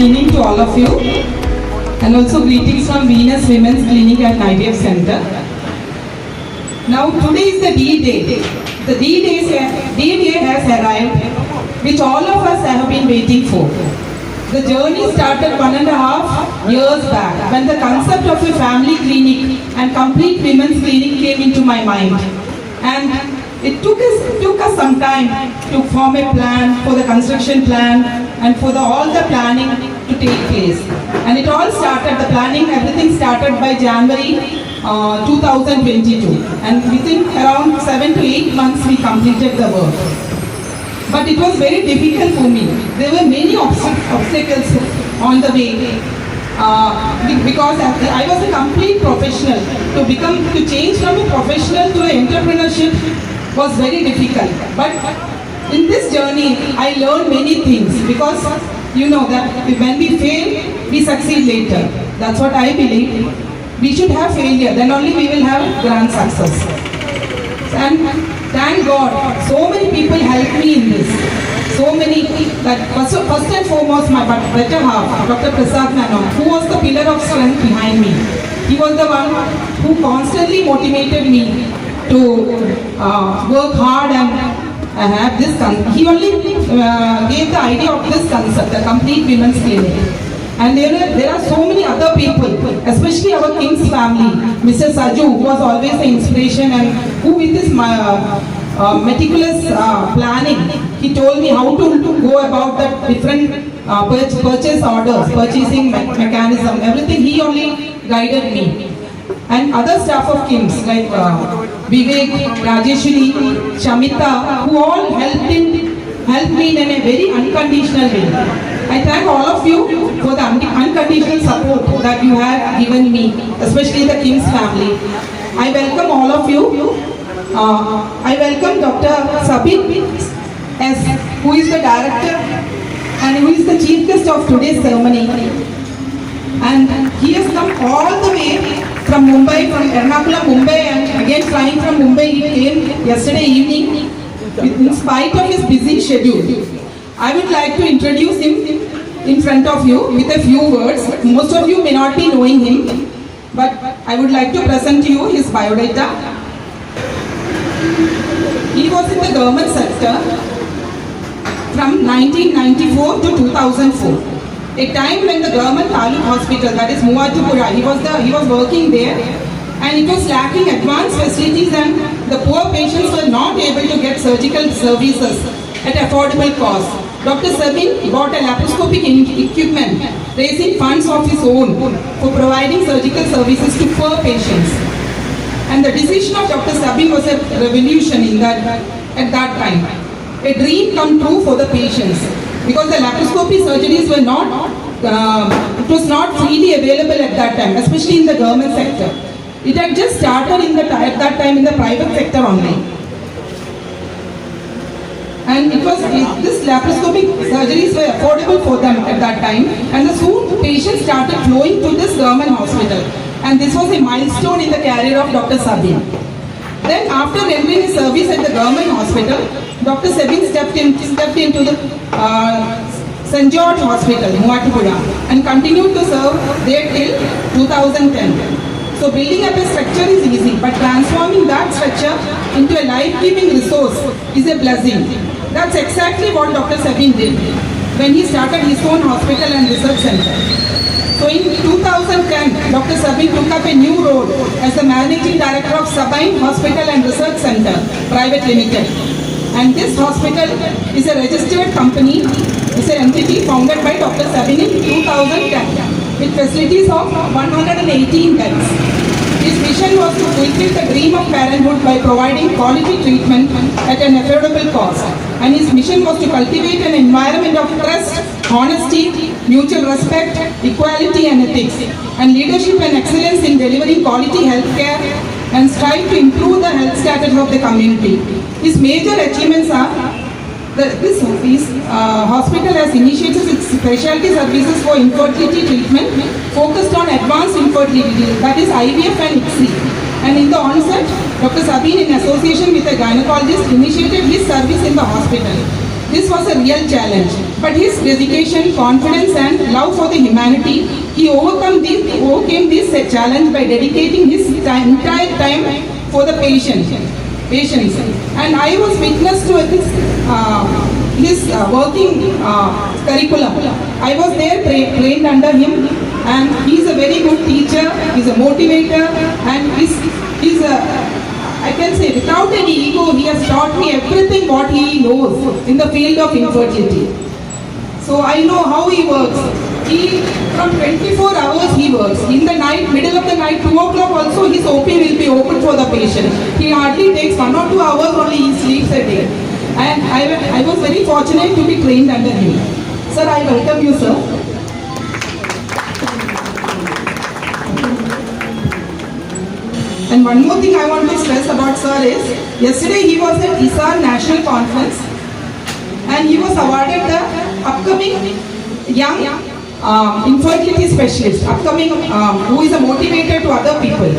evening to all of you, and also greetings from Venus Women's Clinic at IVF Center. Now today is the D-Day. The D-Day has arrived, which all of us have been waiting for. The journey started 1.5 years back when the concept of a family clinic and complete women's clinic came into my mind. And it took us some time to form a plan for the construction plan and for all the planning to take place. And it all started, the planning, everything started by January 2022. And within around 7 to 8 months we completed the work. But it was very difficult for me. There were many obstacles on the way. Because I was a complete professional. To change from a professional to entrepreneurship was very difficult. But in this journey, I learned many things, because you know that when we fail, we succeed later. That's what I believe. We should have failure, then only we will have grand success. And thank God, so many people helped me in this. So many, first and foremost, my better half, Dr. Prasad Menon, who was the pillar of strength behind me. He was the one who constantly motivated me to work hard and have this concept. He only gave the idea of this concept, the complete women's clinic. And there are so many other people, especially our King's family. Mr. Saju, who was always an inspiration, and who with his meticulous planning, he told me how to go about the different purchase orders, purchasing mechanism, everything. He only guided me. And other staff of KIMS like Vivek, Rajeshwari, Shamita, who all helped me in a very unconditional way. I thank all of you for the unconditional support that you have given me, especially the KIMS family. I welcome all of you. I welcome Dr. Sabin S, who is the director and who is the chief guest of today's ceremony. And he has come all the way from Mumbai, from Ernakulam, Mumbai, and again flying from Mumbai. He came yesterday evening in spite of his busy schedule. I would like to introduce him in front of you with a few words. Most of you may not be knowing him, but I would like to present to you his biodata. He was in the government sector from 1994 to 2004. A time when the government Taluk hospital, that is Muvatupura, he was working there, and it was lacking advanced facilities, and the poor patients were not able to get surgical services at affordable cost. Dr. Sabin bought a laparoscopic equipment, raising funds of his own for providing surgical services to poor patients. And the decision of Dr. Sabin was a revolution at that time. A dream come true for the patients, because the laparoscopy surgeries were not, it was not freely available at that time, especially in the government sector. It had just started at that time in the private sector only. And this laparoscopic surgeries were affordable for them at that time, and soon patients started flowing to this government hospital. And this was a milestone in the career of Dr. Sabin. Then after rendering his service at the government hospital, Dr. Sabin stepped into the St. George Hospital, Muvatupura, and continued to serve there till 2010. So building up a structure is easy, but transforming that structure into a life-giving resource is a blessing. That's exactly what Dr. Sabin did when he started his own hospital and research center. So in 2010, Dr. Sabin took up a new role as the Managing Director of Sabin Hospital and Research Center, Private Limited. And this hospital is a registered company, it's an entity founded by Dr. Sabin in 2010 with facilities of 118 beds. His mission was to fulfill the dream of parenthood by providing quality treatment at an affordable cost. And his mission was to cultivate an environment of trust, honesty, mutual respect, equality and ethics, and leadership and excellence in delivering quality healthcare and strive to improve the health status of the community. His major achievements are this hospital has initiated its specialty services for infertility treatment focused on advanced infertility, that is IVF and ICSI. And in the onset, Dr. Sabin, in association with a gynecologist, initiated his service in the hospital. This was a real challenge. But his dedication, confidence and love for the humanity, he overcame this challenge by dedicating his entire time for the patients. And I was witness to his working curriculum. I was there trained under him, and he is a very good teacher, he is a motivator, and he's a, I can say without any ego, he has taught me everything what he knows in the field of infertility. So I know how he works. He, from 24 hours he works. In the night, middle of the night, 2 o'clock also his OP will be open for the patient. He hardly takes 1 or 2 hours only he sleeps a day. And I was very fortunate to be trained under him. Sir, I welcome you, sir. And one more thing I want to stress about sir is, yesterday he was at ISAR National Conference and he was awarded the upcoming young infertility specialist, who is a motivator to other people.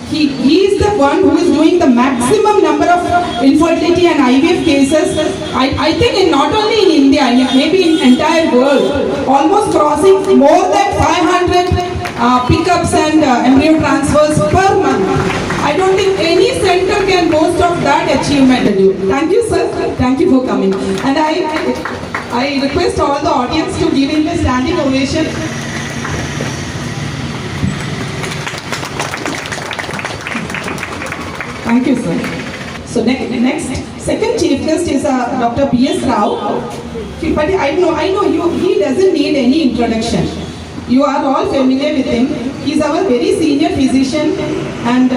He is the one who is doing the maximum number of infertility and IVF cases, I think in not only in India, maybe in entire world, almost crossing more than 500 pickups and embryo transfers per month. I don't think any center can boast of that achievement. Thank you, sir. Thank you for coming. And I request all the audience to give him a standing ovation. Thank you, sir. So next, second chief guest is Dr. B.S. Rao. But I know you. He doesn't need any introduction. You are all familiar with him. He is our very senior physician and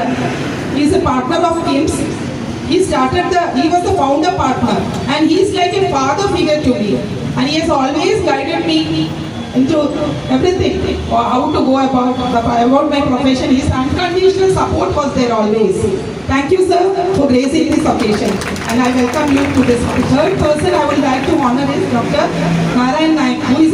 he is a partner of KIMS. He was the founder partner and he is like a father figure to me. And he has always guided me into everything, how to go about my profession. His unconditional support was there always. Thank you, sir, for gracing this occasion. And I welcome you to this. The third person I would like to honor is Dr. Narayan Naik, who is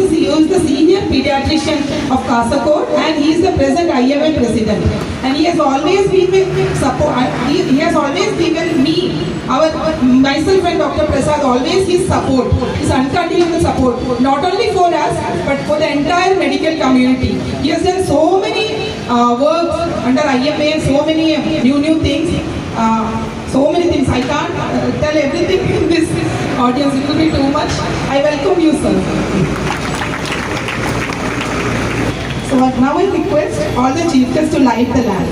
the senior pediatrician of Kasaragod, and he is the present IMA president. And he has always been with support. He has always given me, myself and Dr. Prasad, always his support, his unconditional support, not only for us, but for the entire medical community. He has done so many work under IMA, so many new things, so many things. I can't tell everything in this audience, it will be too much. I welcome you, sir. So now I request all the chief guests to light the lamp.